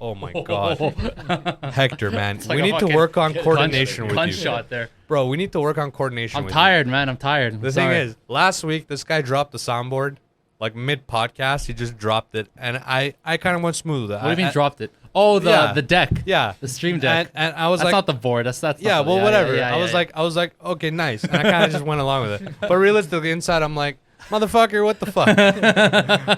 Oh my god, Hector, man, like we need to work on coordination with you. Punch shot there. Bro, we need to work on coordination. I'm tired, man. I'm tired. The thing is, last week this guy dropped the soundboard, like mid podcast. He just dropped it, and I kind of went smooth with it. What do you mean dropped it? Oh, the deck. Yeah, the stream deck. And I was that's like, not the board. That's yeah. Well, whatever. Yeah, I was like, okay, nice, and I kind of just went along with it. But realistically, inside, I'm like, motherfucker, what the fuck?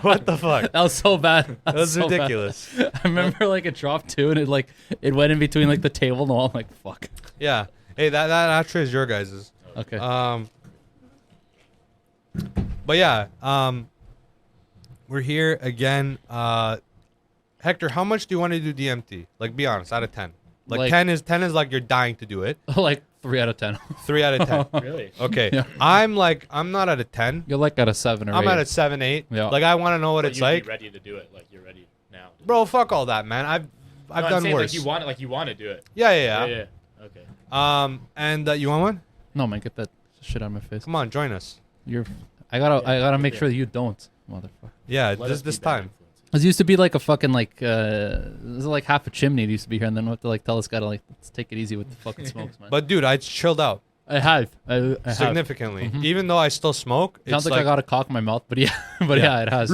What the fuck? That was so bad. That was so ridiculous. Bad. I remember like it dropped too, and it went in between like the table and the wall. I'm like, fuck. Yeah. Hey, that actually is your guys's. Okay. But yeah, we're here again. Hector, how much do you want to do DMT? Like, be honest, out of 10. Like 10 is like you're dying to do it. Like 3 out of 10. 3 out of 10. Really? Okay. Yeah. I'm not at a 10. You're like at a 7 or 8. I'm at a 7, 8. Yeah. Like, I want to know what it's like. Be ready to do it. Like, you're ready now. Bro, fuck all that, man. I've done saying, worse. Like you want to do it. Yeah. Okay. And you want one? No, man, get that shit out of my face. Come on, join us. I gotta make sure that you don't, motherfucker. Yeah, this time. It used to be like a fucking like this is like half a chimney. It used to be here, and then we have to like tell this guy to like let's take it easy with the fucking smokes, man. But dude, I chilled out. I have Significantly. Mm-hmm. Even though I still smoke, Sounds it's like I got a cock in my mouth, but yeah, it has.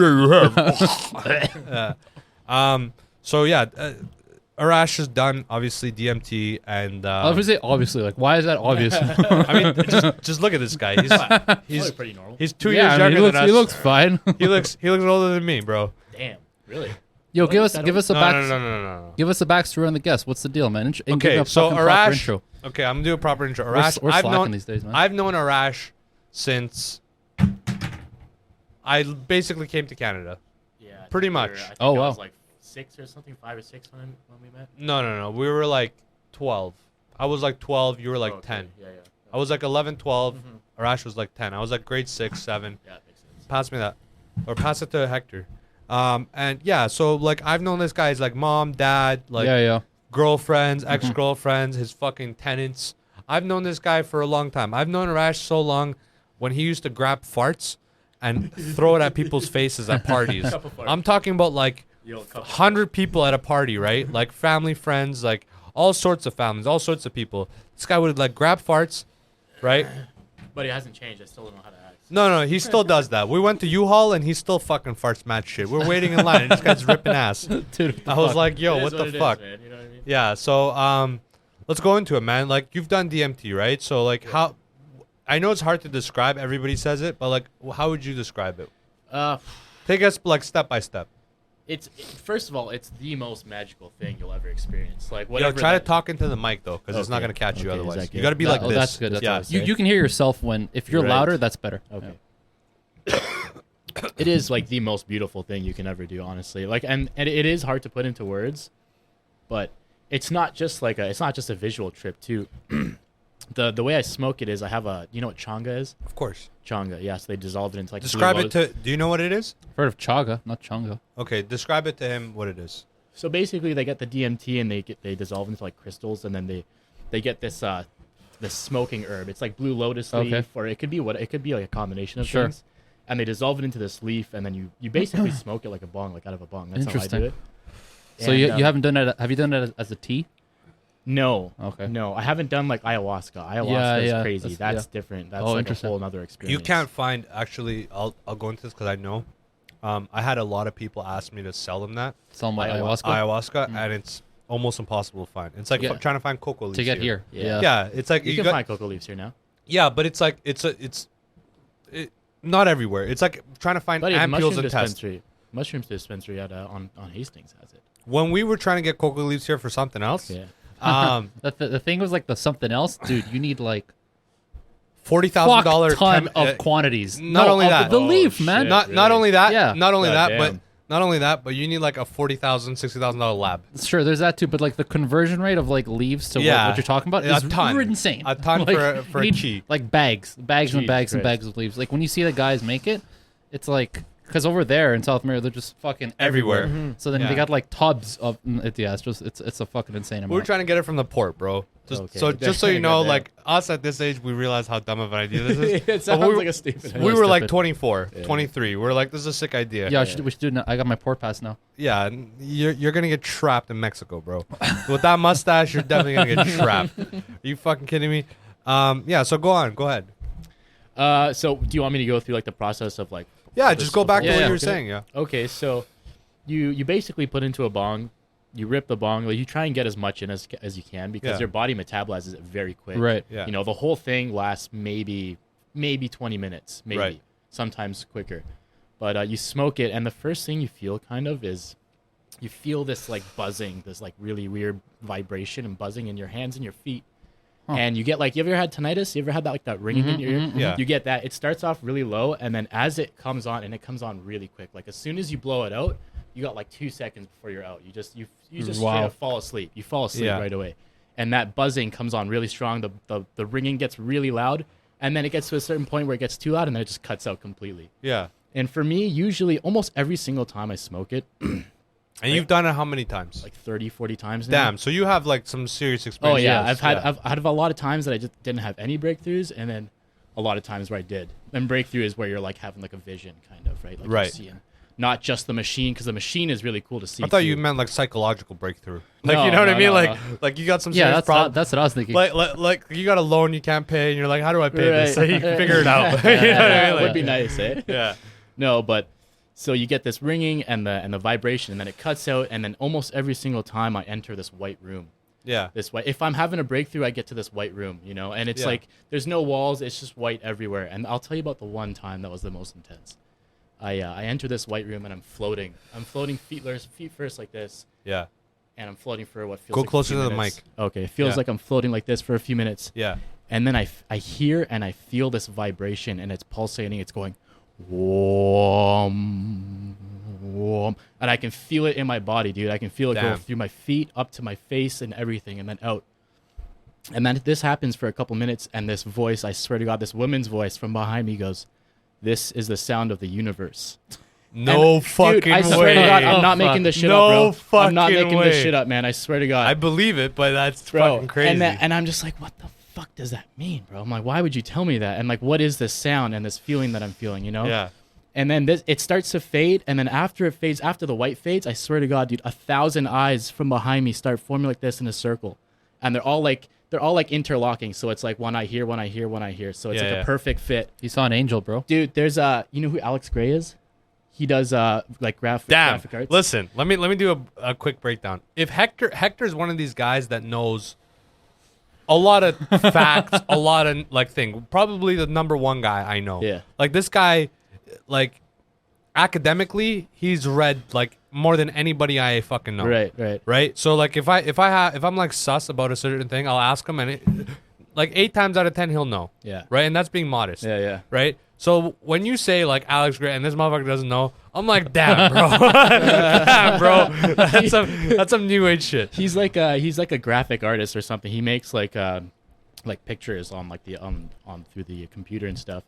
Yeah. So yeah, Arash is done. Obviously DMT and. Obviously, like why is that obvious? I mean, just look at this guy. He's pretty normal. He's 2 years younger than us. He looks fine. he looks older than me, bro. Damn. Really? Yo, give us a No. Give us a backstory on the guest. What's the deal, man? Okay, so proper Arash. Intro. Okay, I'm gonna do a proper intro. Arash, We're slacking these days, man. I've known Arash since I basically came to Canada. Yeah. Pretty much. I think Oh, I wow. was like 6 or something, 5 or 6 when we met. No. We were like 12. I was like 12. You were like Oh, okay. 10. Yeah. I was like 11, 12. Arash was like 10. I was like grade 6, 7. Yeah, that makes sense. Pass me that, or pass it to Hector. And yeah, so like I've known this guy. He's like mom, dad, like girlfriends, ex-girlfriends, his fucking tenants. I've known this guy for a long time. I've known Arash so long when he used to grab farts and throw it at people's faces at parties. I'm talking about like 100 people at a party, right? Like family, friends, like all sorts of families, all sorts of people. This guy would like grab farts, right? But it hasn't changed. I still don't know how to act. No, he still does that. We went to U-Haul and he still fucking farts mad shit. We're waiting in line and this guy's ripping ass. Dude, I was like, yo, what the fuck? Is, you know what I mean? Yeah, so let's go into it, man. Like you've done DMT, right? So like how I know it's hard to describe, everybody says it, but like how would you describe it? Take us like step by step. First of all, it's the most magical thing you'll ever experience. Like Yo, whatever. try to talk into the mic though, because it's not Okay. gonna catch you Okay, is otherwise. that You good? gotta be like this. That's good. That's yeah. what I was saying. You can hear yourself if you're Right. louder, that's better. Okay. It is like the most beautiful thing you can ever do, honestly. Like, and it is hard to put into words, but it's not just a visual trip too. The way I smoke it is I have you know what changa is? Of course. Changa, yeah. So they dissolve it into like. Describe blue it to. Do you know what it is? Heard of chaga, not changa. Okay, describe it to him. What it is. So basically, they get the DMT and they dissolve into like crystals, and then they get this smoking herb. It's like blue lotus leaf, or it could be like a combination of things. And they dissolve it into this leaf, and then you basically smoke it like a bong, like out of a bong. That's how I do it. So And, you haven't done it? Have you done it as a tea? No. Okay. No, I haven't done like ayahuasca. Ayahuasca Yeah, is crazy. That's yeah. different. That's Oh, like a interesting. whole other experience. You can't find actually. I'll go into this because I know. I had a lot of people ask me to sell them that Some ayahuasca ayahuasca, and it's almost impossible to find. It's like trying to find cocoa leaves to get here. Yeah. Yeah, it's like You can find cocoa leaves here now. Yeah, but it's like it's not everywhere. It's like trying to find But ampules and tests. Mushrooms dispensary on Hastings has it. When we were trying to get cocoa leaves here for something else, Yeah. The thing was like the something else, dude. You need like $40,000 ton of quantities. Not only that, the leaf, man. shit. not only that, Yeah. not only that, Goddamn. but you need like a $40,000, $60,000 lab. Sure, there's that too, but like the conversion rate of like leaves to what you're talking about A is ton. insane. A ton Like, for you a need, key. like bags and bags and Jesus bags of leaves. Like when you see the guys make it, it's like because over there in South America they're just fucking everywhere. Everywhere. So then Yeah. they got like tubs of it's a fucking insane amount. We were trying to get it from the port, bro. So just so you know, like us at this age, we realize how dumb of an idea this is. It sounds like a stupid idea. We were like 24, 23. We're like, this is a sick idea. Yeah, we should do it. I got my port pass now. Yeah, you're going to get trapped in Mexico, bro. With that mustache, you're definitely going to get trapped. Are you fucking kidding me? Yeah, so go ahead. So do you want me to go through like the process of like... Yeah, just go back to what you were Okay. saying, yeah. Okay, so you basically put into a bong, you rip the bong, like you try and get as much in as you can because your body metabolizes it very quick. Right. Yeah. You know, the whole thing lasts maybe 20 minutes, maybe. Right. Sometimes quicker. But you smoke it, and the first thing you feel kind of is you feel this like buzzing, this like really weird vibration and buzzing in your hands and your feet. And you get like, you ever had tinnitus? You ever had that like that ringing in your ear? Yeah. You get that. It starts off really low, and then as it comes on, and it comes on really quick. Like as soon as you blow it out, you got like 2 seconds before you're out. You just straight up fall asleep. You fall asleep right away, and that buzzing comes on really strong. The ringing gets really loud, and then it gets to a certain point where it gets too loud, and then it just cuts out completely. Yeah. And for me, usually almost every single time I smoke it. And you've done it how many times? Like 30, 40 times now. Damn, so you have like some serious Oh experience. yeah, I've had a lot of times that I just didn't have any breakthroughs, and then a lot of times where I did. And breakthrough is where you're like having like a vision, kind of, right? Like Right. You're seeing, not just the machine, because the machine is really cool to see. I thought too. you meant like psychological breakthrough. Like, No, you know what I mean? no, Like, no. like you got some Yeah, serious problem. that's what I was thinking. Like you got a loan you can't pay, and you're like, how do I pay this? So Right. you can figure it out. You know what I mean? That Like, would be nice, eh? yeah. No, but so you get this ringing and the vibration, and then it cuts out, and then almost every single time I enter this white room. Yeah. This white. If I'm having a breakthrough, I get to this white room, you know, and it's like there's no walls, it's just white everywhere. And I'll tell you about the one time that was the most intense. I enter this white room and I'm floating. I'm floating feet first like this, Yeah. and I'm floating for what feels Go like closer a few to the minutes. mic. Okay, it feels Yeah. like I'm floating like this for a few minutes. Yeah. And then I hear and I feel this vibration, and it's pulsating. It's going, whoom, whoom, and I can feel it in my body, dude. I can feel it go Damn. through my feet, up to my face, and everything, and then out. And then this happens for a couple minutes, and this voice, I swear to God, this woman's voice from behind me goes, "This is the sound of the universe." No And, fucking dude, I way. swear to God, I'm not Oh, making fuck. this shit No up, bro. I'm not fucking making way. this shit up, man. I swear to God. I believe it, but that's Bro, fucking crazy. and I'm just like, what the fuck does that mean, bro? I'm like, why would you tell me that? And like, what is this sound and this feeling that I'm feeling, you know? Yeah. And then it starts to fade, and then after it fades, after the white fades, I swear to God, dude, 1,000 eyes from behind me start forming like this in a circle, and they're all like interlocking. So it's like one eye here, one eye here, one eye here. So it's like a perfect fit. You saw an angel, bro. Dude, there's you know who Alex Gray is? He does like graphic arts. Listen, let me do a quick breakdown. If Hector's one of these guys that knows a lot of facts, a lot of like thing, probably the number one guy I know. Yeah. Like this guy, like academically, he's read like more than anybody I fucking know. Right. Right. So like if I'm like sus about a certain thing, I'll ask him, and it, like 8 times out of 10 he'll know. Yeah. Right. And that's being modest. Yeah. Right. So when you say like Alex Gray and this motherfucker doesn't know, I'm like, damn, bro, damn, bro, that's some new age shit. He's like a graphic artist or something. He makes like pictures on like the on through the computer and stuff.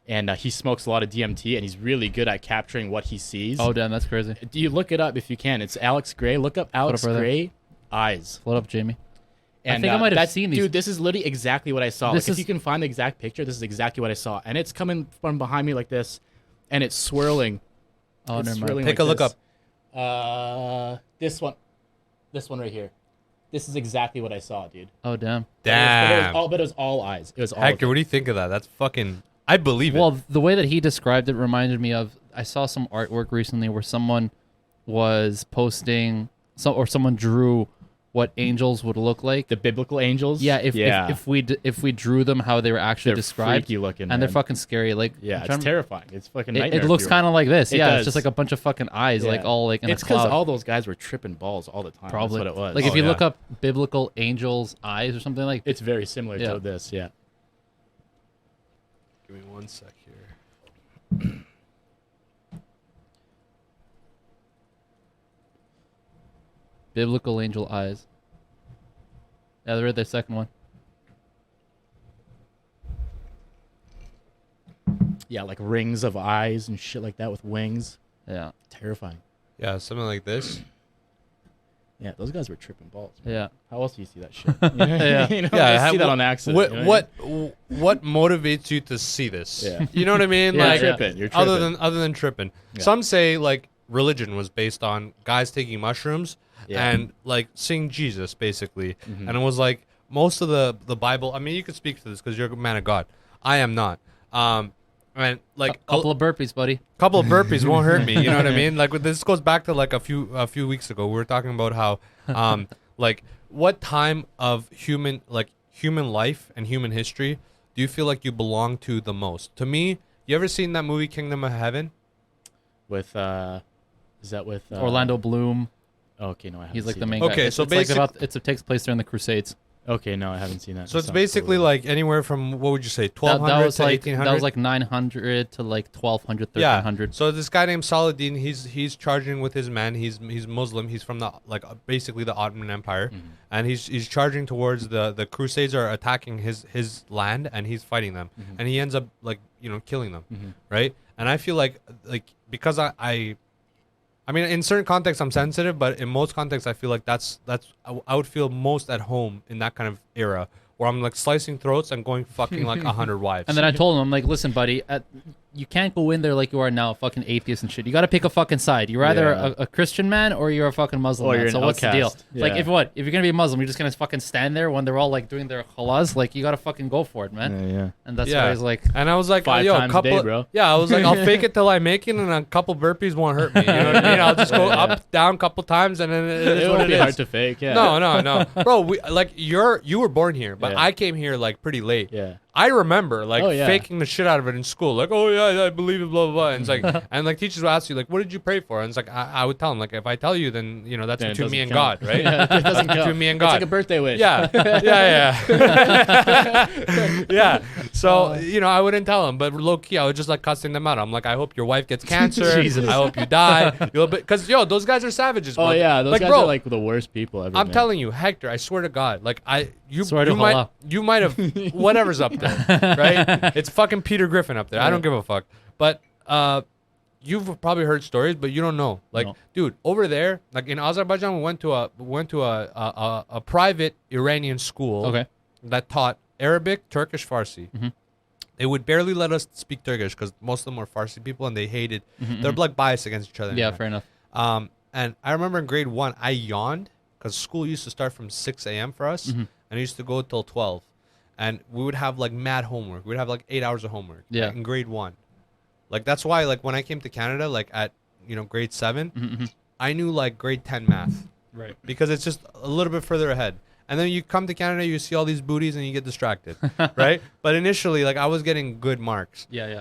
And he smokes a lot of DMT, and he's really good at capturing what he sees. Oh, damn, that's crazy. Do you look it up if you can? It's Alex Gray. Look up Alex brother? Gray eyes. Float up, Jamie. And I think I might have that's- seen these. Dude, this is literally exactly what I saw. This Like, if is- you can find the exact picture, this is exactly what I saw. And it's coming from behind me like this, and it's swirling. Oh, It's never mind. swirling Take like a look this. up. This one right here. This is exactly what I saw, dude. Oh, damn. Damn. But it was all eyes. It was all. Hector, of what it. do you think of that? That's fucking. I believe it. Well, the way that he described it reminded me of, I saw some artwork recently where someone was posting, someone drew what angels would look like. The biblical angels. Yeah, if we drew them how they were actually They're described, freaky looking, and they're man. fucking scary. Like, Yeah, I'm it's trying- terrifying. It's fucking It, nightmare. it looks kind of like this. It Yeah, does. it's just like a bunch of fucking eyes, like Yeah. all like in It's a cloud. all those guys were tripping balls all the time. Probably That's what it was. Like if Oh, you yeah. look up biblical angels' eyes or something like. It's very similar Yeah. to this. Yeah. Give me 1 sec here. Biblical angel eyes. Yeah, they're the second one. Yeah, like rings of eyes and shit like that with wings. Yeah. Terrifying. Yeah, something like this. Yeah, those guys were tripping balls. Man. Yeah. How else do you see that shit? Yeah. I see that on accident. What motivates you to see this? Yeah. You know what I mean? Yeah, like you're tripping. other than tripping. Yeah. Some say like religion was based on guys taking mushrooms and like seeing Jesus basically. Mm-hmm. And it was like most of the Bible. I mean, you could speak to this because you're a man of God. I am not. And like a couple of burpees, buddy. Couple of burpees won't hurt me. You know what I mean? Like this goes back to like a few weeks ago. We were talking about how like what time of human life and human history do you feel like you belong to the most? To me, you ever seen that movie Kingdom of Heaven? With is that with Orlando Bloom? Okay, no, I haven't. He's like seen the main that. guy. Okay, It's so like basically, it takes place during the Crusades. Okay, no, I haven't seen that. so it's basically like anywhere from what would you say, 1200 that was to like 1800? that was like 900 to like 1200, 1300. Yeah. So this guy named Saladin, he's charging with his men. He's Muslim. He's from the basically the Ottoman Empire, and he's charging towards the Crusades are attacking his land, and he's fighting them, and he ends up like killing them, right? And I feel like because I mean, in certain contexts, I'm sensitive, but in most contexts, I feel like I would feel most at home in that kind of era where I'm like slicing throats and going fucking like 100 wives. And then I told him, I'm like, listen, buddy, you can't go in there like you are now, fucking atheist and shit. You got to pick a fucking side. You're either a Christian man or you're a fucking Muslim man. So what's the deal? It's like, if you're going to be a Muslim, you're just going to fucking stand there when they're all like doing their khalaz. Like, you got to fucking go for it, man. Yeah. And that's why he's like. And I was like, five yo, times couple, a day, bro. Yeah, I was like, I'll fake it till I make it, and a couple burpees won't hurt me. You know what I mean? I'll just go up, down, couple times, and then It won't be hard to fake. Yeah. No, bro. You were born here, but I came here like pretty late. Yeah. I remember faking the shit out of it in school. Like, oh yeah, I believe it, blah blah blah. And it's like, and like teachers would ask you like, what did you pray for? And it's like, I would tell them like, if I tell you, then that's Then it between me and doesn't God, right? It doesn't count. Between me and God. It's like a birthday wish. Yeah. Yeah. So I wouldn't tell them, but low key, I was just like cussing them out. I'm like, I hope your wife gets cancer. Jesus. I hope you die. Because those guys are savages. Bro. Oh yeah, those guys bro, are like the worst people ever. I'm telling you, Hector, I swear to God, like you might have whatever's up there, right? It's fucking Peter Griffin up there. I don't give a fuck. But you've probably heard stories, but you don't know. Like, dude, over there, like in Azerbaijan, we went to a private Iranian school that taught Arabic, Turkish, Farsi. They would barely let us speak Turkish because most of them were Farsi people, and they hated. They're like biased against each other. Yeah, fair enough. And I remember in grade 1, I yawned because school used to start from 6 a.m. for us, and it used to go till 12. And we would have like mad homework. We'd have like 8 hours of homework in grade 1. Like that's why like when I came to Canada, like at grade 7, I knew like grade 10 math. Right. Because it's just a little bit further ahead. And then you come to Canada, you see all these booties and you get distracted. Right? But initially like I was getting good marks. Yeah.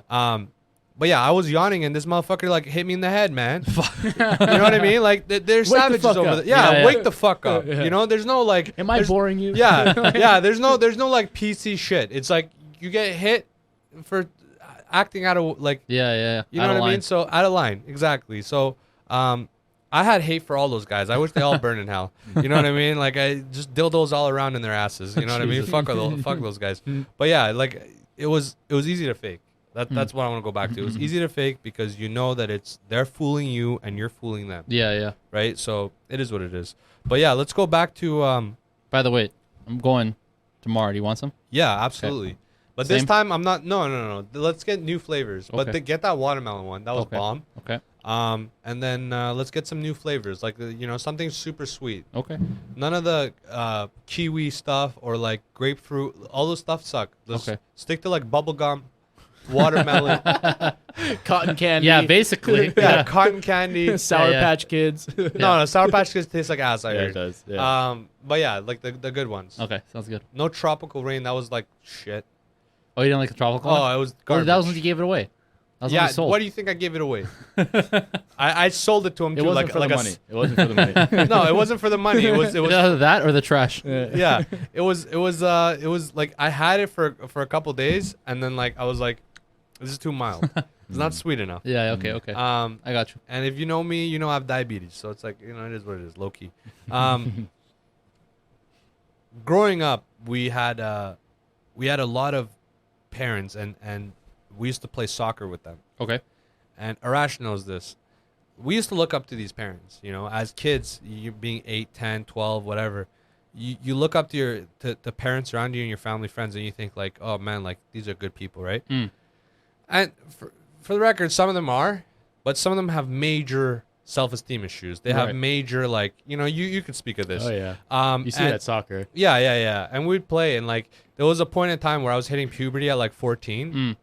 But yeah, I was yawning and this motherfucker like hit me in the head, man. You know what I mean? Like they're savages over there. Yeah, wake the fuck up. Yeah. There's no like. Am I boring you? Yeah. There's no like PC shit. It's like you get hit for acting out of like. Yeah. You know what I mean? So out of line, exactly. So I had hate for all those guys. I wish they all burned in hell. You know what I mean? Like I just dildos all around in their asses. You know what I mean? Fuck those guys. But yeah, like it was easy to fake. That's what I want to go back to. It was easy to fake because you know that they're fooling you and you're fooling them. Yeah. Right? So it is what it is. But yeah, let's go back to By the way, I'm going tomorrow. Do you want some? Yeah, absolutely. Okay. But this time I'm not no. Let's get new flavors. Okay. But get that watermelon one. That was bomb. Okay. And then let's get some new flavors. Like something super sweet. Okay. None of the kiwi stuff or like grapefruit. All those stuff suck. Stick to like bubble gum. Watermelon, cotton candy. Yeah, basically. Yeah, cotton candy, Sour Patch Kids. No, Sour Patch Kids taste like ass. I heard. It does. Yeah. But yeah, like the good ones. Okay, sounds good. No tropical rain. That was like shit. Oh, you didn't like the tropical? Oh, it was garbage. That was when you gave it away. Yeah. What do you think I gave it away? I sold it to him too. It wasn't for the money. It wasn't for the money. No, it wasn't for the money. It was either that or the trash. Yeah. It was like I had it for a couple days and then like I was like, this is too mild. It's not sweet enough. Yeah, okay. I got you. And if you know me, you know I have diabetes. So it's like, it is what it is, low key. Growing up, we had a lot of parents and we used to play soccer with them. Okay. And Arash knows this. we used to look up to these parents, you know, as kids, you being 8, 10, 12, whatever. You look up to the parents around you and your family, friends, and you think like, oh man, like these are good people, right? And for the record, some of them are, but some of them have major self-esteem issues. They have major, like, you know, you could speak of this. Oh yeah. You see that soccer. Yeah. And we'd play, and like there was a point in time where I was hitting puberty at like 14,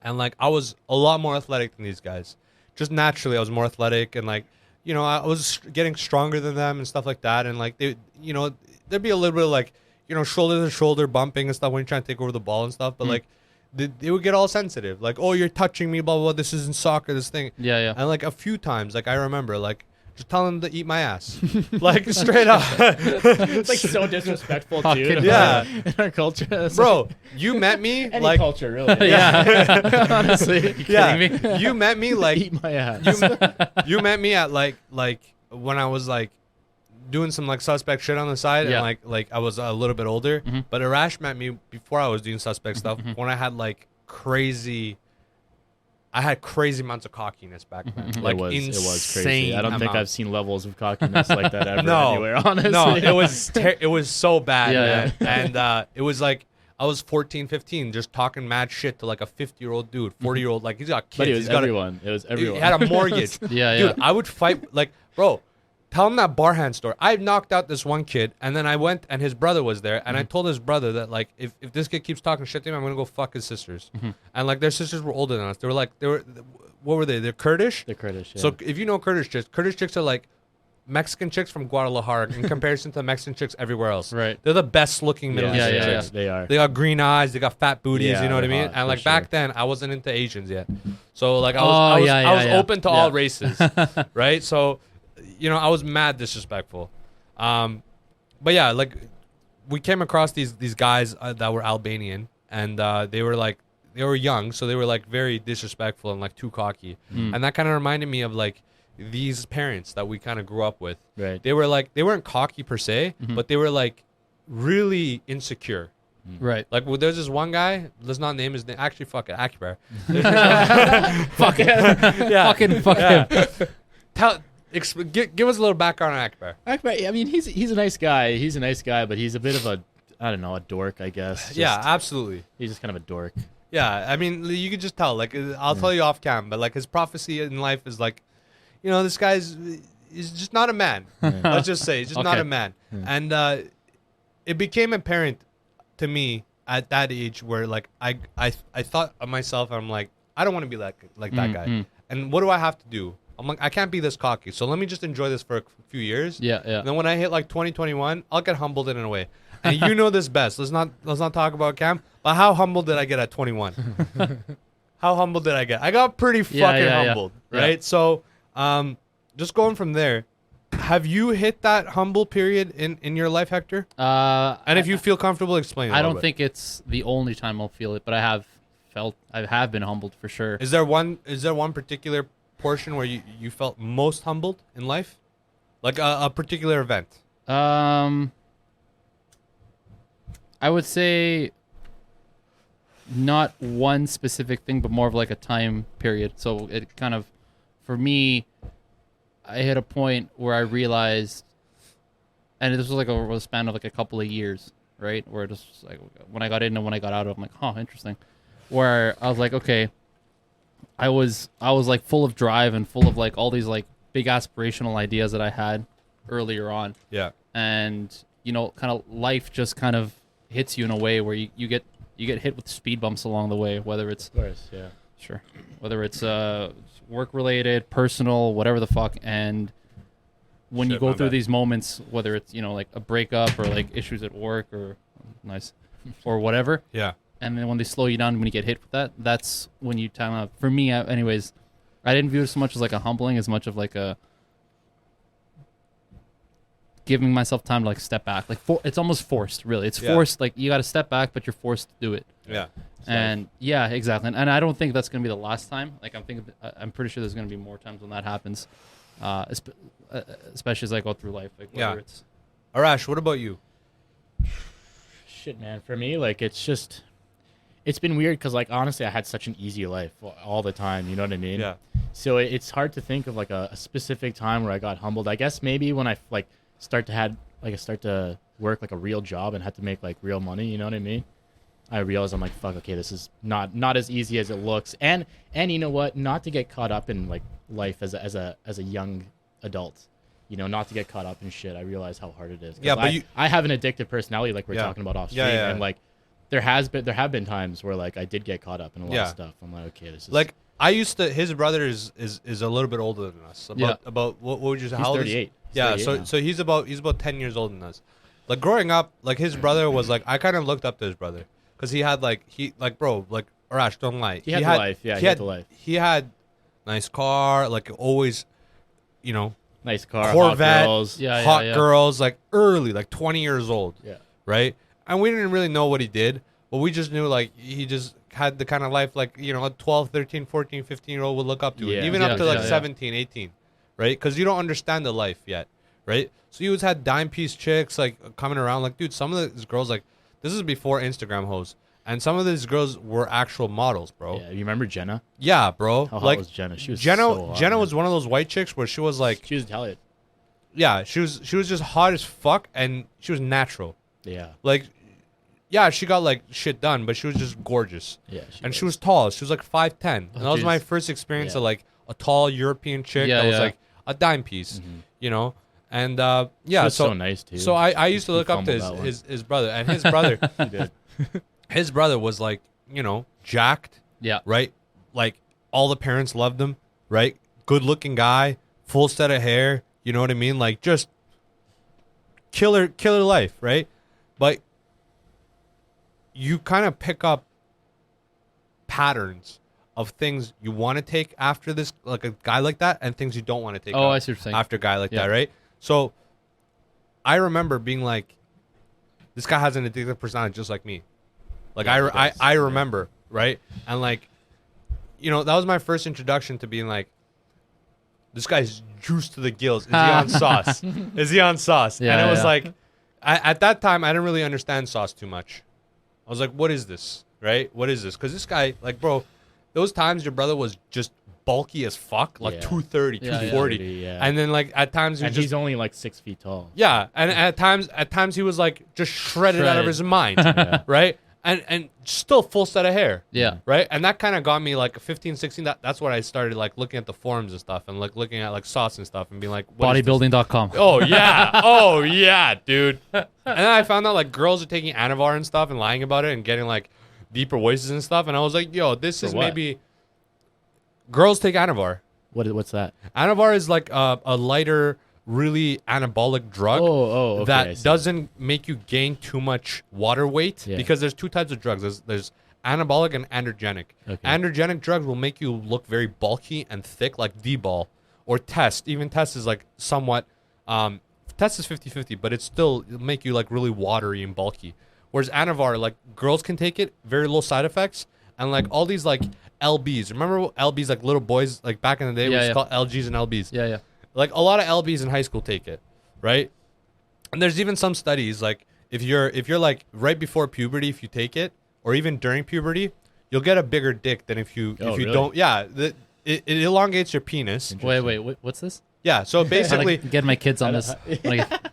and like I was a lot more athletic than these guys. Just naturally, I was more athletic, and like, you know, I was getting stronger than them and stuff like that. And like they, you know, there'd be a little bit of like, you know, shoulder to shoulder bumping and stuff when you're trying to take over the ball and stuff. But like they would get all sensitive, like, oh, you're touching me, blah blah blah. This isn't soccer, this thing. Yeah. And like a few times, like I remember, like just telling them to eat my ass, like straight up. It's like so disrespectful, dude. Yeah, in our culture, bro. You met me any like culture, really. Yeah. Honestly, you kidding me? You met me like eat my ass. You met me at like when I was like doing some like suspect shit on the side, and like I was a little bit older. But Arash met me before I was doing suspect stuff, when I had like crazy amounts of cockiness back then. Like it was crazy. I don't think I've seen levels of cockiness like that ever anywhere, honestly. No, it was so bad, man. And it was like I was 14, 15, just talking mad shit to like a 50-year-old dude, 40-year-old, like he's got kids. But it was everyone. He had a mortgage. Dude, I would fight, like, bro, tell him that bar hand story. I knocked out this one kid, and then I went, and his brother was there, and I told his brother that, like, if this kid keeps talking shit to him, I'm going to go fuck his sisters. And, like, their sisters were older than us. What were they? They're Kurdish? They're Kurdish, yeah. So if you know Kurdish chicks are, like, Mexican chicks from Guadalajara in comparison to the Mexican chicks everywhere else. Right. They're the best looking Middle Eastern chicks. They are. They got green eyes. They got fat booties. You know what I mean? Hot, and like back then, I wasn't into Asians yet, so like I was open to all races, right? So, you know, I was mad disrespectful. But yeah, like we came across these guys that were Albanian, and they were young, so they were like very disrespectful and like too cocky, and that kind of reminded me of like these parents that we kind of grew up with. Right. They were like, they weren't cocky per se, but they were like really insecure. Right. Like, well, there's this one guy, let's not name his name. Actually, fuck it, Akbar. Fuck it. Yeah. Fuck him. Give us a little background on Akbar. Akbar, I mean, he's a nice guy. He's a nice guy, but he's a bit of a, I don't know, a dork, I guess. Yeah, absolutely. He's just kind of a dork. Yeah, I mean, you could just tell. Like, I'll tell you off cam, but like his prophecy in life is like, you know, this guy's just not a man. Let's just say he's just not a man. And it became apparent to me at that age where like I thought of myself, I'm like, I don't want to be like that guy. And what do I have to do? I'm like, I can't be this cocky. So let me just enjoy this for a few years. Yeah. And then when I hit like 2021, I'll get humbled in a way. And you know this best. Let's not talk about Cam. But how humbled did I get at 21? How humbled did I get? I got pretty fucking humbled, right? Yeah. So just going from there, have you hit that humble period in your life, Hector? And if you feel comfortable, explain it. I don't think it's the only time I'll feel it, but I have been humbled for sure. Is there one particular portion where you felt most humbled in life? Like a particular event? I would say not one specific thing, but more of like a time period. So it kind of, for me, I hit a point where I realized, and this was like over the span of like a couple of years, right? Where it was like when I got in and when I got out of, I'm like, huh, interesting. Where I was like, okay, I was like full of drive and full of like all these like big aspirational ideas that I had earlier on. Yeah. And you know, kind of life just kind of hits you in a way where you get hit with speed bumps along the way, whether it's, of course, yeah, sure, whether it's work related, personal, whatever the fuck. And when you go through these moments, whether it's, you know, like a breakup or like issues at work or or whatever, yeah, and then when they slow you down, when you get hit with that, that's when you time out. For me, anyways, I didn't view it so much as like a humbling, as much of like a giving myself time to like step back. Like it's almost forced, really. It's forced. Like you got to step back, but you're forced to do it. Yeah. And yeah, exactly. And I don't think that's gonna be the last time. Like I'm pretty sure there's gonna be more times when that happens, especially as I go through life. Like whether it's. Arash, what about you? Shit, man. For me, like it's been weird because like honestly, I had such an easy life all the time. You know what I mean? Yeah. So it's hard to think of like a specific time where I got humbled. I guess maybe when I like start to work like a real job and had to make like real money. You know what I mean? I realized I'm like, fuck, okay, this is not as easy as it looks. And you know what? Not to get caught up in like life as a young adult. You know, not to get caught up in shit. I realize how hard it is. Yeah, but I have an addictive personality, like we're talking about off stream, and like there have been times where like I did get caught up in a lot of stuff. I'm like, okay, this is like I used to. His brother is a little bit older than us. About what would you say? He's 38. Yeah, so he's about 10 years older than us. Like growing up, like his brother was like I kind of looked up to his brother because he had bro, like Arash, don't lie. He had the life. Yeah, he had the life. He had nice car, like always, you know. Nice car, Corvette, hot girls. Girls, like early, like 20 years old. Yeah. Right? And we didn't really know what he did, but we just knew like he just had the kind of life like, you know, a 12, 13, 14, 15-year-old would look up to it. Even up to like 17, 18. Right? Because you don't understand the life yet. Right? So he always had dime piece chicks like coming around. Like, dude, some of these girls, like, this is before Instagram hoes. And some of these girls were actual models, bro. Yeah, you remember Jenna? Yeah, bro. How hot like, was Jenna? She was Jenna. So hot, Jenna man. was one of those white chicks where she was like, she was Italian. Yeah, she was just hot as fuck, and she was natural. Yeah. Like, yeah, she got like shit done, but she was just gorgeous. Yeah. She was tall. She was like 5'10", and that was my first experience of like a tall European chick that was like a dime piece, you know. And yeah, she was so nice too. So I used to look up to his brother, and his brother, he did. His brother was like, you know, jacked. Yeah. Right? Like, all the parents loved him, right? Good looking guy, full set of hair, you know what I mean? Like, just killer life, right? But you kind of pick up patterns of things you want to take after this, like a guy like that, and things you don't want to take I see what you're saying. after a guy like that, right? So I remember being like, this guy has an addictive personality just like me. Like, I remember, right? And like, you know, that was my first introduction to being like, this guy's juiced to the gills. Is he on sauce? Is he on sauce? Yeah, and it was like, at that time, I didn't really understand sauce too much. I was like, what is this, right? What is this? Because this guy, like, bro, those times your brother was just bulky as fuck, like 230, 240. And then like at times he's only like 6 feet tall. Yeah, and at times he was like just shredded out of his mind, right? And still full set of hair. Yeah. Right? And that kind of got me like 15, 16. That's when I started like looking at the forums and stuff and like looking at like sauce and stuff and being like, bodybuilding.com. Oh, yeah. Oh, yeah, dude. And then I found out like girls are taking Anavar and stuff and lying about it and getting like deeper voices and stuff. And I was like, yo, this is maybe girls take Anavar. What's that? Anavar is like a lighter, really anabolic drug okay, that doesn't make you gain too much water weight because there's two types of drugs. There's anabolic and androgenic. Okay. Androgenic drugs will make you look very bulky and thick, like D-ball or Test. Even Test is like somewhat, Test is 50-50, but it'll make you like really watery and bulky. Whereas Anavar, like girls can take it, very low side effects, and like all these like LBs. Remember LBs, like little boys, like back in the day, we used to call LGs and LBs. Yeah. Like a lot of LBs in high school take it, right? And there's even some studies like if you're like right before puberty, if you take it, or even during puberty, you'll get a bigger dick than if you really? don't. Yeah, it elongates your penis. Wait, what's this? Yeah, so basically, get my kids on this.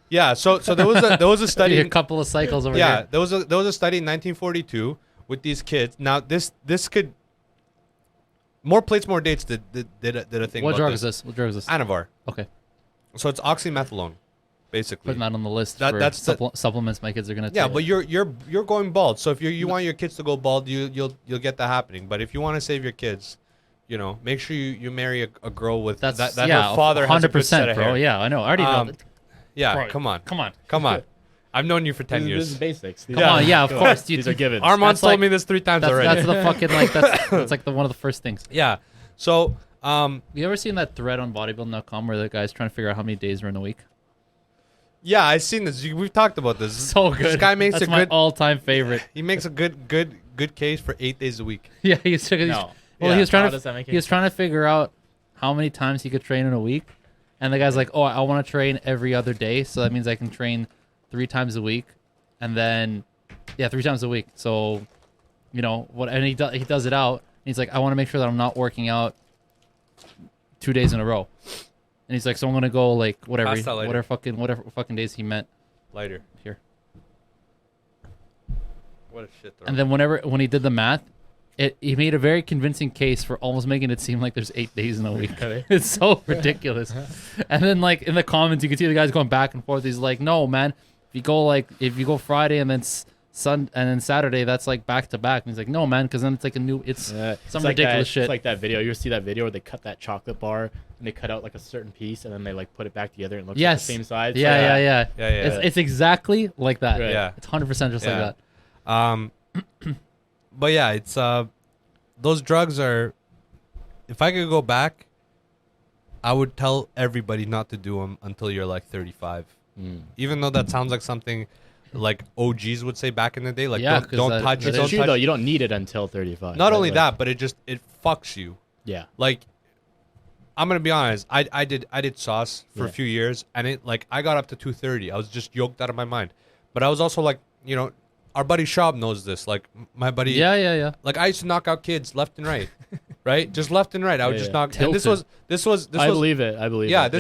Yeah, so there was a study. A couple of cycles over here. Yeah, there was a study in 1942 with these kids. Now this could. More Plates, More Dates did a thing. What drug is this? What drug is this? Anavar. Okay. So it's oxymethylone, basically. Putting that on the list for supplements my kids are gonna take. Yeah, but you're going bald. So if you want your kids to go bald, you'll get that happening. But if you want to save your kids, you know, make sure you marry a girl with that her father has a good set of hair. Bro. Yeah, I know. I already know. Yeah, bro, come on. I've known you for 10 years. This is basics. Come on, yeah, of course. These are givens. Armand's told me this 3 times already. That's the fucking like that's like one of the first things. Yeah. So, you ever seen that thread on bodybuilding.com where the guy's trying to figure out how many days are in a week? Yeah, I've seen this. We've talked about this. So good. This guy makes That's my all-time favorite. He makes a good case for 8 days a week. Yeah, he was trying to figure out how many times he could train in a week, and the guy's like, "Oh, I want to train every other day, so that means I can train 3 times a week, and then 3 times a week. So, you know what? And he does it out. And he's like, I want to make sure that I'm not working out 2 days in a row. And he's like, so I'm gonna go like whatever fucking days he meant. Lighter. Here. What a shit. And then when he did the math, he made a very convincing case for almost making it seem like there's 8 days in a week. It's so ridiculous. And then like in the comments, you can see the guys going back and forth. He's like, no, man, if you go Friday and then Saturday, that's like back to back. And he's like, no, man, because then it's like some ridiculous shit. It's like that video. You ever see that video where they cut that chocolate bar and they cut out like a certain piece and then they like put it back together and it looks like the same size? Yeah. It's exactly like that. Right. Yeah. It's 100% just like that. But yeah, it's those drugs are. If I could go back, I would tell everybody not to do them until you're like 35. Even though that sounds like something like OGs would say back in the day, like don't touch it. It's true though. You don't need it until 35. Not only that, but it fucks you. Yeah. Like, I'm gonna be honest. I did sauce for a few years, and I got up to 230. I was just yoked out of my mind. But I was also like, our buddy Shab knows this. Like my buddy. Yeah. Like I used to knock out kids left and right, right? Just left and right. I would just knock. Tilted. And this was. I believe it. I believe. Yeah. it.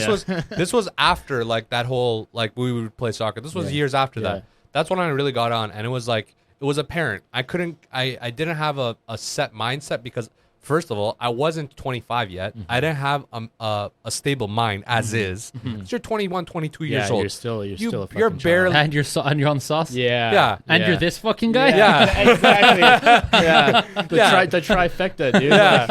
This was after like that whole like we would play soccer. This was years after that. That's when I really got on, and it was apparent. I didn't have a set mindset because first of all, I wasn't 25 yet. I didn't have a stable mind as is. You're 21, 22 years old. You're still a fucking you're barely And you're on the sauce. Yeah. And you're this fucking guy. Yeah. Exactly. Yeah. The trifecta, dude. Yeah.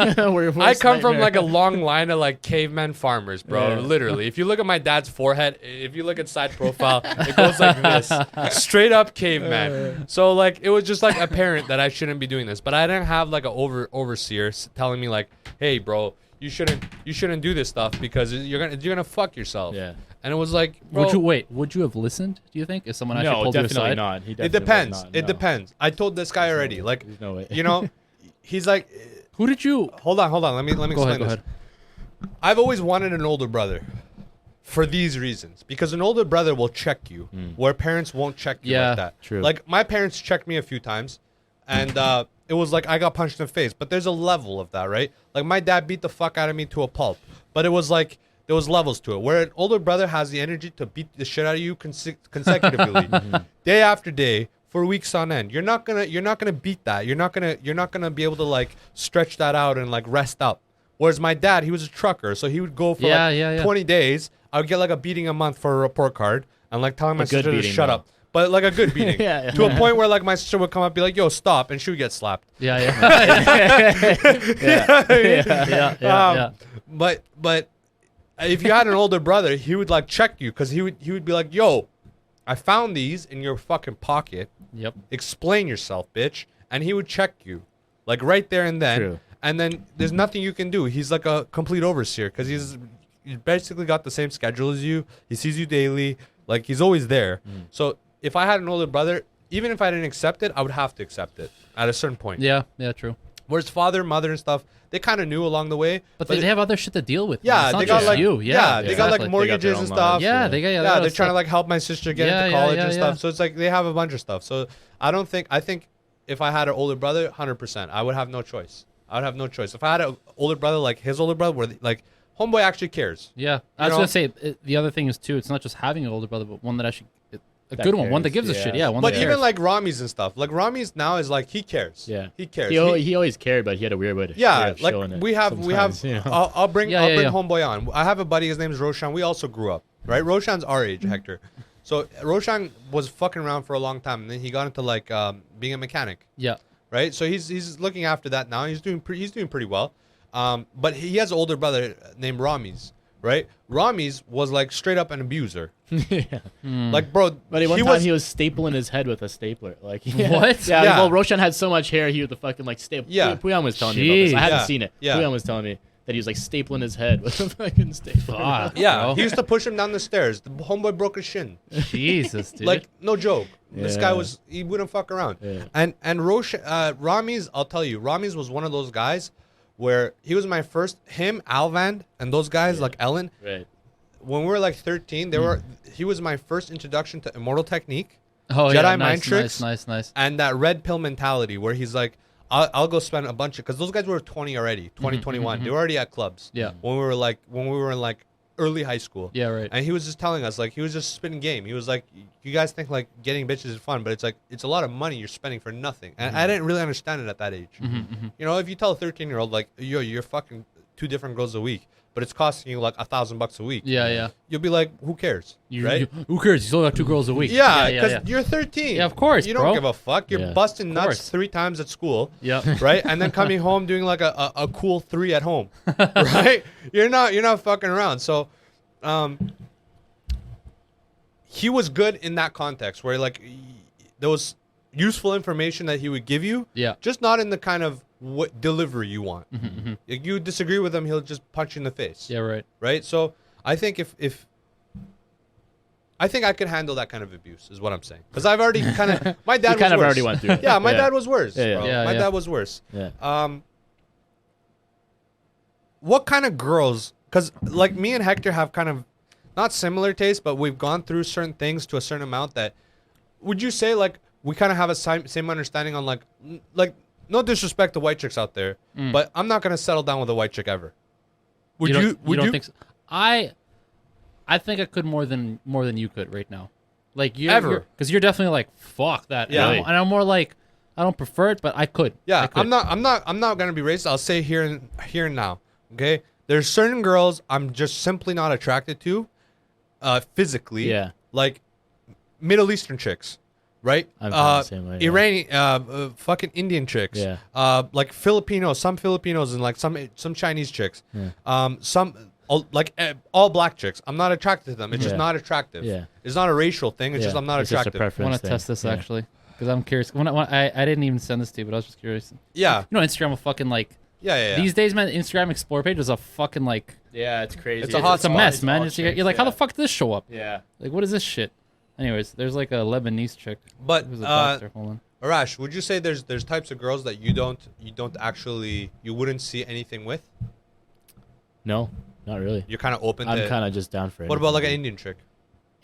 I come from like a long line of like caveman farmers, bro. Yeah. Literally. If you look at my dad's forehead, if you look at side profile, it goes like this. Straight up caveman. So like it was just like apparent that I shouldn't be doing this. But I didn't have like an overseer telling me like, hey bro, you shouldn't do this stuff because you're gonna fuck yourself. Yeah. And it was like, bro, would you have listened, do you think, if someone actually pulled you aside? Not. It depends. It depends. I told this guy already. Like, there's no way. He's like, who did you? Hold on. Let me explain this. I've always wanted an older brother for these reasons. Because an older brother will check you where parents won't check you like that. True. Like, my parents checked me a few times. And it was like I got punched in the face. But there's a level of that, right? Like, my dad beat the fuck out of me to a pulp. But it was like, there was levels to it. Where an older brother has the energy to beat the shit out of you consecutively. Day after day. For weeks on end. You're not gonna beat that. You're not gonna be able to like stretch that out and like rest up. Whereas my dad, he was a trucker, so he would go for 20 days. I would get like a beating a month for a report card and like telling my sister to shut up. But like a good beating. To a point where like my sister would come up and be like, yo, stop, and she would get slapped. Yeah. But if you had an older brother, he would like check you because he would be like, yo, I found these in your fucking pocket. Yep. Explain yourself, bitch. And he would check you, like right there and then. True. And then there's nothing you can do. He's like a complete overseer because he's basically got the same schedule as you. He sees you daily. Like he's always there. So if I had an older brother, even if I didn't accept it, I would have to accept it at a certain point. Yeah, true. Whereas father, mother, and stuff, they kind of knew along the way. But they have other shit to deal with. Yeah, it's they not got just like you. Yeah, they got like mortgages and stuff. Yeah, they're trying to like help my sister get into college and stuff. So it's like they have a bunch of stuff. So I think if I had an older brother, 100%, I would have no choice. If I had an older brother like his older brother, where like homeboy actually cares. Yeah, I was gonna say the other thing is too. It's not just having an older brother, but one that actually. Good cares. One that gives a shit. Yeah, one but that even cares. like Rami's and stuff. Like Rami's now is like he cares. Yeah, he cares. He always cared, but he had a weird way to like we have. I'll bring homeboy on. I have a buddy. His name's Roshan. We also grew up, right? Roshan's our age, Hector. So Roshan was fucking around for a long time, and then he got into like being a mechanic. Yeah. Right. So he's looking after that now. He's doing pretty well. But he has an older brother named Rami's. Right, Rami's was like straight up an abuser. Like, bro, but one time he was stapling his head with a stapler. Like, what? Yeah. Well, Roshan had so much hair, he would the fucking like staple. Yeah, Puyan was telling me about this. I haven't seen it. Yeah, Puyan was telling me that he was like stapling his head with a fucking stapler. He used to push him down the stairs. The homeboy broke his shin. Jesus, dude. Like, no joke. This guy he wouldn't fuck around. Yeah. And Rami's, I'll tell you, Rami's was one of those guys where he was my first, Alvan, and those guys like Ellen. Right. When we were like 13, he was my first introduction to Immortal Technique. Oh, Jedi Mind Tricks. Nice. And that red pill mentality where he's like, I'll go spend a bunch of, because those guys were 20 already, 20, 21. They were already at clubs. Yeah. When we were in like early high school. Yeah, right. And he was just telling us, like, he was just spitting game. He was like, you guys think like getting bitches is fun, but it's like, it's a lot of money you're spending for nothing. And I didn't really understand it at that age. You know, if you tell a 13-year-old like, yo, you're fucking 2 different girls a week, but it's costing you like $1,000 a week. Yeah. You'll be like, who cares? Right? Who cares? You still got 2 girls a week. Yeah, because you're 13. Yeah, of course, you don't give a fuck. You're busting nuts 3 times at school. Yeah. Right? And then coming home doing like a cool 3 at home. Right? You're not fucking around. So he was good in that context where like there was useful information that he would give you. Yeah. Just not in the kind of what delivery you want. If you disagree with him, he'll just punch you in the face. Yeah, right. Right? So I think if I think I could handle that kind of abuse, is what I'm saying. Because I've already kind of, my dad was kind of worse. already went through it. Yeah, my dad was worse. Yeah. Bro. My dad was worse. Yeah. What kind of girls? Because like me and Hector have kind of not similar tastes, but we've gone through certain things to a certain amount that, would you say like we kind of have a same understanding on like no disrespect to white chicks out there, but I'm not gonna settle down with a white chick ever. Would you? You don't think so? I think I could more than you could right now. Like you ever, because you're definitely like fuck that. Yeah. And I'm more like I don't prefer it, but I could. Yeah, I could. I'm not gonna be racist. I'll say here and now. Okay, there's certain girls I'm just simply not attracted to, physically. Yeah. Like Middle Eastern chicks. Right? I'm the same way, Iranian, fucking Indian chicks. Yeah. Like Filipinos, some Filipinos and like some Chinese chicks. Yeah. All black chicks. I'm not attracted to them. It's just not attractive. Yeah. It's not a racial thing. It's just I'm not It's just a attracted. preference I want to thing. test this actually because I'm curious. When I didn't even send this to you, but I was just curious. Yeah. You know, Instagram will fucking like. Yeah. These days, man, Instagram Explore page is a fucking like. Yeah, it's crazy. It's a hot It's a spot. mess, man. You're like, how the fuck did this show up? Yeah. Like, what is this shit? Anyways, there's like a Lebanese chick. But who's a doctor. Hold on. Arash, would you say there's types of girls that you wouldn't see anything with? No, not really. You're kind of open to I'm kind of just down for it. What about like an Indian chick?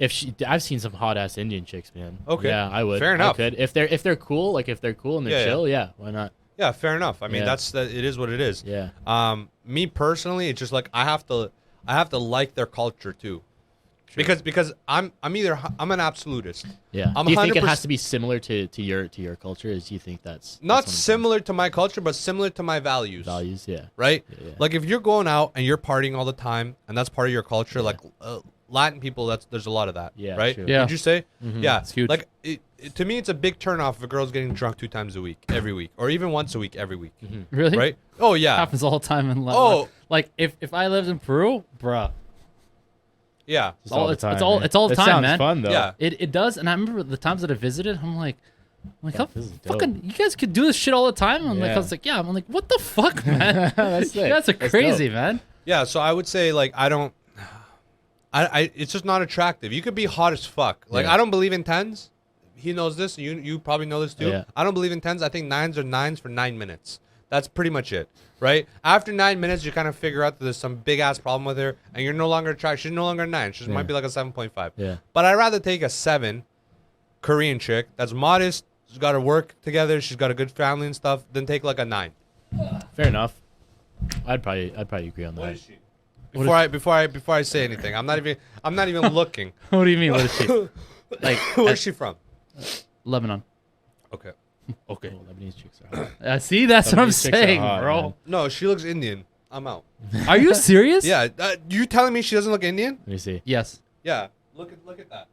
I've seen some hot ass Indian chicks, man. Okay. Yeah, I would. Fair enough. I could. If they're cool, and they're chill, yeah, why not? Yeah, fair enough. I mean, Yeah. it is what it is. Yeah. Me personally, it's just like I have to like their culture too. Because I'm an absolutist. Yeah. I'm Do you think it 100% has to be similar to your culture? Or do you think that's not that's similar to my culture, but similar to my values. values? Yeah. Right? Yeah. Like if you're going out and you're partying all the time and that's part of your culture, like Latin people, there's a lot of that. Yeah, Right? true. Yeah. Would you say? Yeah. It's huge. Like to me, it's a big turnoff if a girl's getting drunk 2 times a week, every week, or even once a week, every week. Really? Right? Oh yeah. Happens all the time in Oh. like if I lived in Peru, bruh. Yeah. It's all the time, sounds man. fun though. Yeah. It does, and I remember the times that I visited, I'm like how this is dope. fucking you guys could do this shit all the time. I'm like, Yeah. I was like, yeah. I'm like, what the fuck, man? That's sick. You guys are That's crazy, dope. man. Yeah, so I would say like it's just not attractive. You could be hot as fuck. Like Yeah. I don't believe in 10s. He knows this. You probably know this too. Yeah. I don't believe in 10s. I think 9s are 9s for 9 minutes. That's pretty much it, right? After 9 minutes, you kind of figure out that there's some big ass problem with her, and you're no longer attracted. She's no longer a 9. She might be like a 7.5. Yeah. But I'd rather take a 7 Korean chick that's modest. She's got her work together. She's got a good family and stuff. Than take like a 9. Fair enough. I'd probably agree on that. she? Before I say anything, I'm not even looking. What do you mean? What is she? Like Where's she from? Lebanon. Okay. Okay. Oh, Lebanese chicks are hot. See, that's what I'm Lebanese chicks are saying, hot, bro. man. No, she looks Indian. I'm out. Are you serious? Yeah, you telling me she doesn't look Indian? Let me see. Yes. Yeah. Look at that.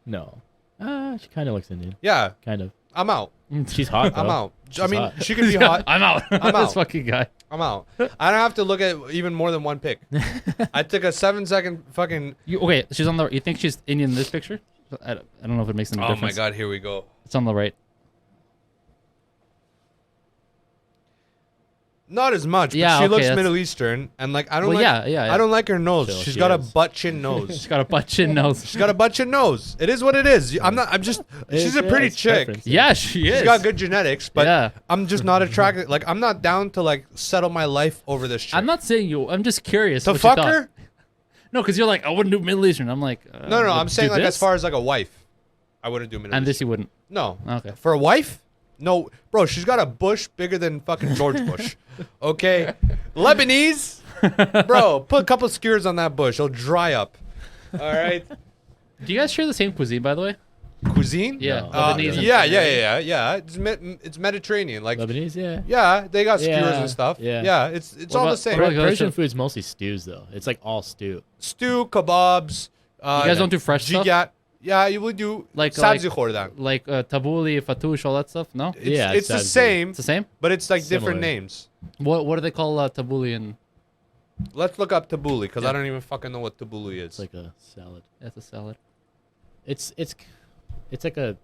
No. She kind of looks Indian. Yeah, Kind of. I'm out. She's hot. Though. I'm out. I She's mean, hot. she could be hot. I'm out. I'm This out. fucking guy. I'm out. I don't have to look at even more than one pic. I took a 7-second fucking. Okay, she's on the. You think she's Indian in this picture? I don't know if it makes any Oh difference. my god, here we go. It's on the right. Not as much, but Yeah, she okay, looks that's- Middle Eastern, and like I don't Well, like. yeah. I don't like her nose. Chill, She's she got a is. butt chin nose. She's got a butt chin nose. She's got a butt chin nose. It is what it is. I'm just. She's a pretty it's chick. preference. Yeah, she is. She's got good genetics, but Yeah. I'm just not attracted. Like I'm not down to like settle my life over this chick. I'm not saying you. I'm just curious. to what you fuck thought. her. No, because you're like, I wouldn't do Middle Eastern. I'm like, No, would I'm saying do like this? as far as like a wife, I wouldn't do Middle And Eastern. this you wouldn't. No. Okay. For a wife? No, bro, she's got a bush bigger than fucking George Bush. Okay? Lebanese, bro, put a couple skewers on that bush. It'll dry up. All right? Do you guys share the same cuisine, by the way? Cuisine? Yeah. No. Lebanese. Yeah. It's Mediterranean. Like, Lebanese, yeah. yeah, they got skewers Yeah, and stuff. yeah. Yeah, it's all the same. what about Persian food's mostly stews, though. It's like all stew. Stew, kebabs. You guys don't do fresh stuff? Jigat. Yeah, you would do Like sabzi khordan. Like tabbouleh, fatouche, all that stuff? No? It's the sabzi. same, It's the same? but it's like Similar. different names. What do they call tabbouleh in? Let's look up tabbouleh because Yeah. I don't even fucking know what tabbouleh is. It's like a salad. That's a salad. It's like a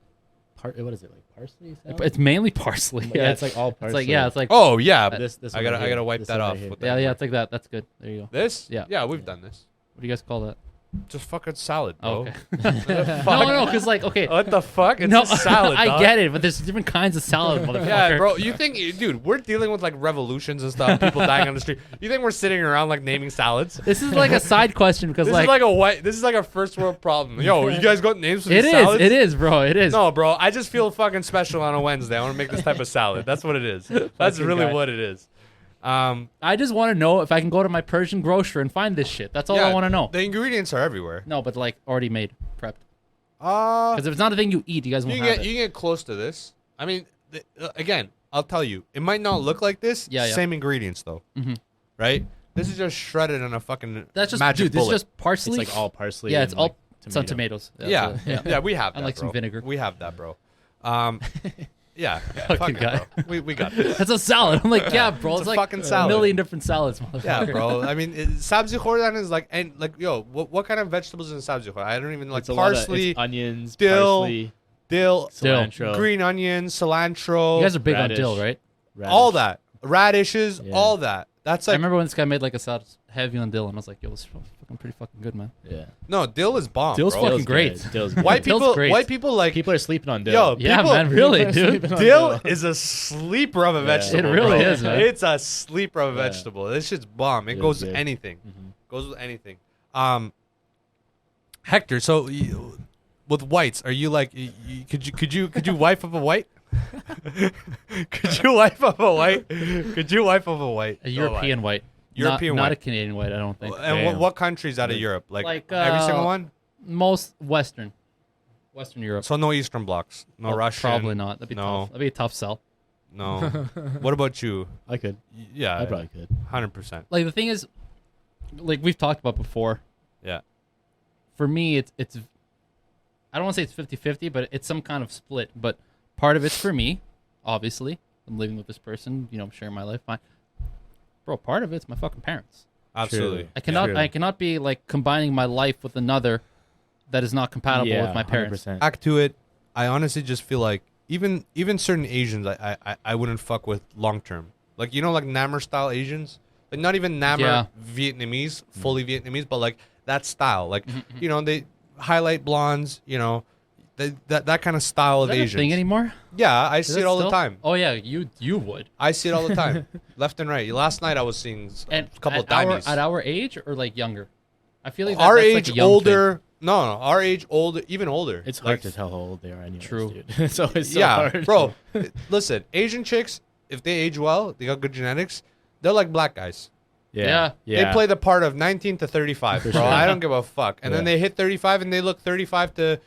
what is it, like parsley salad? It's mainly parsley. Yeah, it's like all parsley. it's like Oh yeah, this I one gotta right here. wipe This that one right off. here. With yeah, that. it's like that. That's good. There you go. This? Yeah. Yeah, we've done this. What do you guys call that? Just fucking salad, Oh, bro. okay. No, because like, okay. What the fuck? It's No, a salad, I dog. get it, but there's different kinds of salad, motherfucker. Yeah, bro. You think, dude, we're dealing with like revolutions and stuff, people dying on the street. You think we're sitting around like naming salads? This is like a side question because This is like a first world problem. Yo, you guys got names for it these is, salads? it is, bro, it is. No, bro. I just feel fucking special on a Wednesday. I want to make this type of salad. That's what it is. That's Fucking really guy. what it is. I just want to know if I can go to my Persian grocer and find this shit. That's all I want to know. The ingredients are everywhere. No, but like already made, prepped. Because if it's not a thing you eat, you guys won't you have can it. get close to this. I mean, again, I'll tell you, it might not look like this. Yeah. Same ingredients though. Mhm. Right? This is just shredded on a fucking That's just magic dude. This is bullet. just parsley. It's like all parsley. Yeah, and it's all like some tomato. tomatoes. Yeah, yeah, we have that. And like bro. some vinegar. We have that, bro. Yeah, Fucking fuck it, guy. bro. We got this. That's a salad. I'm like, yeah, bro. It's It's, a like fucking salad. a million different salads, motherfucker. Yeah, bro. I mean, sabzi khordan is like, and like, yo, what kind of vegetables is in sabzi khordan? I don't even like It's a lot of- parsley, it's onions, dill, parsley, dill, cilantro, green onions, cilantro. You guys are big Radish. on dill, right? radish. all that, radishes, Yeah. all that. That's I like remember when this guy made like a salad heavy on dill, and I was like, yo, it's fucking pretty fucking good, man. Yeah. no dill is bomb. Dill's bro. fucking Dill's great. good. Dill's White good. Dill's people, great. white people like People are sleeping on dill. yo. Yeah, people, man, really, people are dude. sleeping on Dill is a sleeper of a Yeah. vegetable. It really bro. is, man. It's a sleeper of a Yeah. vegetable. This shit's bomb. It It goes is with good. anything. Mhm. Goes with anything. Hector, so with whites, are you like could you wife up a white? Could you wife up a white? Could you wife up a white? A European white. European not white. a Canadian white, I don't think. And what countries out of Europe? Like every single one? Most Western Europe. So no Eastern blocks, no Oh, Russian. Probably not. That'd be no. tough. That'd be a tough sell. No. What about you? I could. Yeah, I probably could. 100%. Like the thing is, like we've talked about before. Yeah. For me, it's I don't want to say it's 50-50, but it's some kind of split. But part of it's for me, obviously. I'm living with this person, I'm sharing my life. Fine. Bro, part of it's my fucking parents. Absolutely. I cannot be like combining my life with another that is not compatible with my parents. 100%. Back to it. I honestly just feel like even certain Asians I wouldn't fuck with long term. Like like Nammer style Asians. Like not even Nammer Vietnamese, fully Vietnamese, but like that style. Like they highlight blondes, that kind of style Is of that a Asians. thing anymore? Yeah, I Is see that it all the still- time. Oh yeah, you would. I see it all the time. Left and right. Last night I was seeing a couple of diamonds. At our age or like younger? I feel like Our that's age, like a young older. Thing. No, our age, older, even older. It's hard Like, to tell how old they are anyway. True. Dude. So it's so yeah, hard. bro. Listen, Asian chicks, if they age well, they got good genetics. They're like black guys. Yeah. They play the part of 19 to 35, bro. sure. I don't give a fuck. And then Yeah. they hit 35 and they look 35 to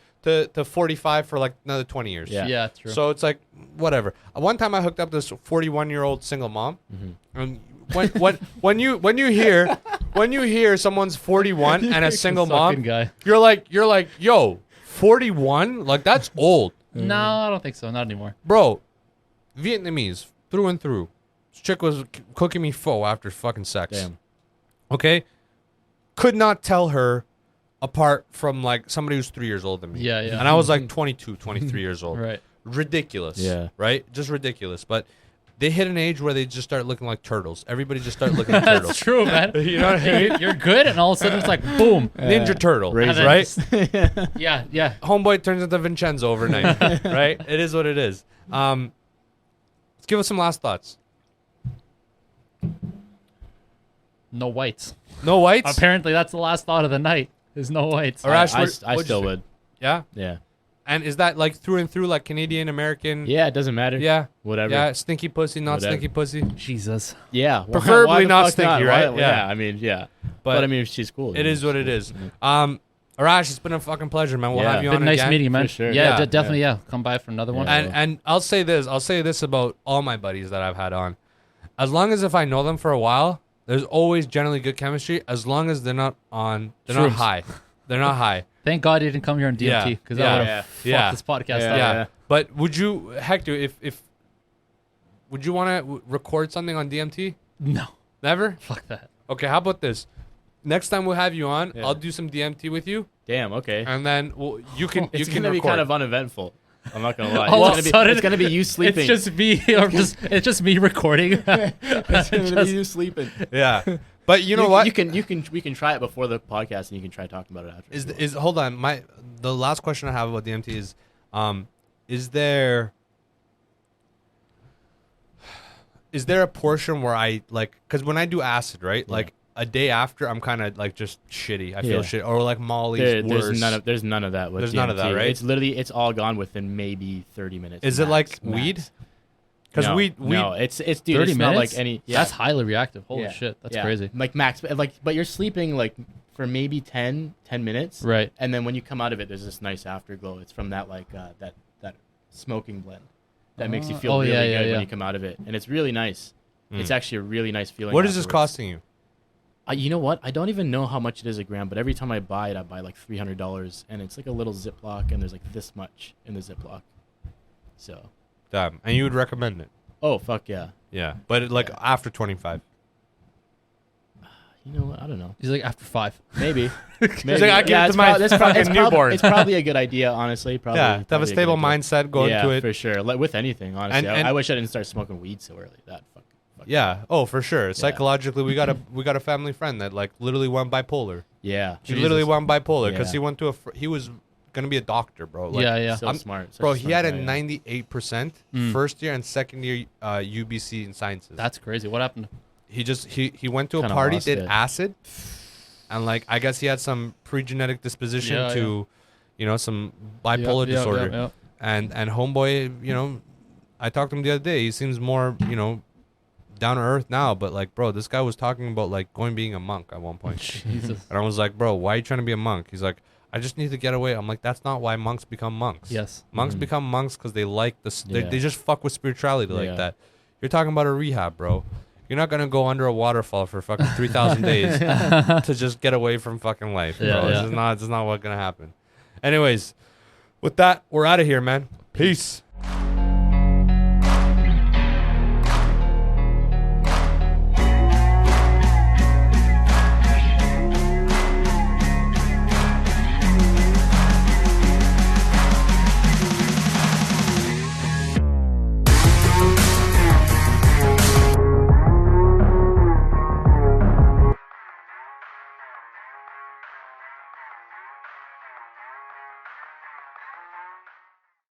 45 for like another 20 years. Yeah. Yeah, true. So it's like whatever. One time I hooked up this 41-year-old single mom. And when you hear someone's 41 and a single Fucking mom, guy. you're like, yo, 41? Like that's old. No, I don't think so. Not anymore. Bro, Vietnamese through and through. This chick was cooking me pho after fucking sex. Damn. Okay? Could not tell her apart from like somebody who's 3 years older than me. Yeah, yeah. And I was like 22, 23 years old. Right. Ridiculous. Yeah. Right? Just ridiculous. But they hit an age where they just start looking like turtles. Everybody just start looking like turtles. That's true, man. You know what I mean? You're good, and all of a sudden it's like boom. Ninja Turtle, Razor. And then right? just- yeah, yeah. Homeboy turns into Vincenzo overnight, right? It is what it is. Let's give us some last thoughts. No whites. No whites? Apparently, that's the last thought of the night. Is no whites. All right. Arash, I what'd you still think? would. Yeah? Yeah. And is that like through and through, like Canadian, American? Yeah, it doesn't matter. Yeah. Whatever. Yeah, stinky pussy, not stinky pussy. Jesus. Yeah. Preferably not stinky, right? Yeah. I mean, yeah. But I mean, she's cool. It is what it is. Arash, it's been a fucking pleasure, man. We'll have you on again. Nice meeting, man. For sure. Yeah, definitely. Yeah, come by for another one. And I'll say this about all my buddies that I've had on. As long as if I know them for a while, there's always generally good chemistry. As long as they're not not high. They're not high. Thank God you didn't come here on DMT because I would have fucked this podcast up. Yeah. But would you, Hector, if would you want to record something on DMT? No. Never? Fuck that. Okay, how about this? Next time we'll have you on, I'll do some DMT with you. Damn, okay. And then you can It's going to to be kind of uneventful. I'm not gonna lie. It's gonna be you sleeping. It's just me recording. It's gonna be you sleeping. Yeah. But you know what? We can try it before the podcast, and you can try talking about it after. Is hold on, the last question I have about DMT is there a portion where I like, because when I do acid, right, like a day after I'm kind of like just shitty. I feel shit, or like Molly's worse. There's none of that. With there's DMT. none of that, right? It's all gone within maybe 30 minutes. Is it like weed? Because weed. No, it's dude. 30 it's not minutes? like any. Yeah. That's highly reactive. Holy shit, that's crazy. Like max, but you're sleeping like for maybe 10 minutes, right? And then when you come out of it, there's this nice afterglow. It's from that like that smoking blend that makes you feel really good when you come out of it, and it's really nice. It's actually a really nice feeling. What is this costing you? You know what? I don't even know how much it is a gram, but every time I buy it, I buy like $300, and it's like a little Ziploc, and there's like this much in the Ziploc. So. Damn, and you would recommend it? Oh fuck yeah. Yeah, but after 25. You know what? I don't know. He's like after 5. Maybe. He's like, I give it to my fucking newborn. It's probably a good idea, honestly. Probably. Yeah, to have a stable mindset, go into it. Yeah, for sure. Like, with anything, honestly. And I wish I didn't start smoking weed so early. That fucking. Yeah. Oh, for sure. Psychologically, we got a family friend that like literally went bipolar. Yeah. He literally went bipolar because he went to he was gonna be a doctor, bro. Like, So smart. Bro, he had a 98% first year and second year UBC in sciences. That's crazy. What happened? He went to a party, did acid, and like I guess he had some pre-genetic disposition to, some bipolar disorder. And homeboy, I talked to him the other day. He seems more, down to earth now, but like, bro, this guy was talking about like being a monk at one point. Jesus. And I was like, bro, why are you trying to be a monk? He's like, I just need to get away. I'm like, that's not why monks become monks. Yes. Monks become monks because they like this. They just fuck with spirituality like that. You're talking about a rehab, bro. You're not gonna go under a waterfall for fucking 3,000 days to just get away from fucking life, bro. This is not what's gonna happen. Anyways, with that, we're out of here, man. Peace.